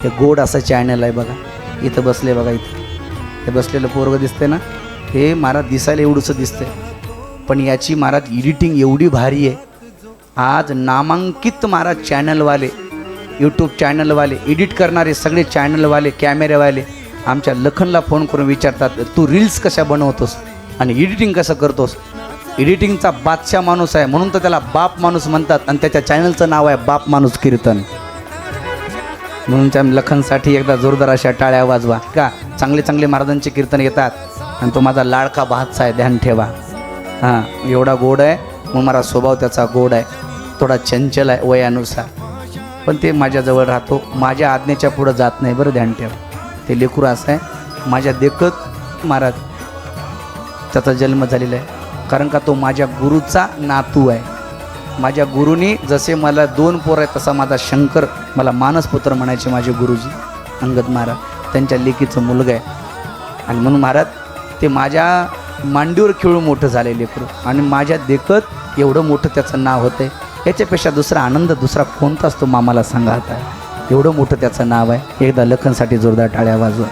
हे गोड असं चॅनल आहे बघा. इथं बसले बघा, इथं हे बसलेलं पोरगं दिसतंय ना, हे महाराज दिसायला एवढंसं दिसतंय, पण याची महाराज एडिटिंग एवढी भारी आहे. आज नामांकित महाराज चॅनलवाले, यूट्यूब चॅनलवाले, एडिट करणारे सगळे चॅनलवाले, कॅमेरेवाले आमच्या लखनला फोन करून विचारतात, तू रील्स कशा बनवतोस आणि एडिटिंग कसं करतोस. एडिटिंगचा बादशाह माणूस आहे, म्हणून तर त्याला बाप माणूस म्हणतात आणि त्याच्या चॅनलचं नाव आहे बाप माणूस कीर्तन. म्हणून त्या लखनसाठी एकदा जोरदार अशा टाळ्या वाजवा का. चांगले चांगले महाराजांचे कीर्तन येतात आणि तो माझा लाडका भातचा आहे, ध्यान ठेवा. हां, एवढा गोड आहे, मग माझा स्वभाव त्याचा गोड आहे, थोडा चंचल आहे वयानुसार, पण ते माझ्याजवळ राहतो, माझ्या आज्ञेच्या पुढं जात नाही. बरं ध्यान ठेवा, ते लेकरू असं आहे, माझ्या देखत महाराज त्याचा जन्म झालेला आहे, कारण का तो माझ्या गुरुचा नातू आहे. माझ्या गुरुनी जसे मला 2 पोरं आहेत, तसा माझा शंकर मला मानसपुत्र म्हणायचे माझे गुरुजी अंगद महाराज, त्यांच्या लेकीचं मुलगा आहे. आणि म्हणून महाराज ते माझ्या मांडीवर खेळून मोठं झाले लेकरू, आणि माझ्या देखत एवढं मोठं त्याचं नाव होतं आहे. याच्यापेक्षा दुसरा आनंद दुसरा कोणता असतो मामाला सांगा आता, एवढं मोठं त्याचं नाव आहे. एकदा लखनसाठी जोरदार टाळ्या वाजवा.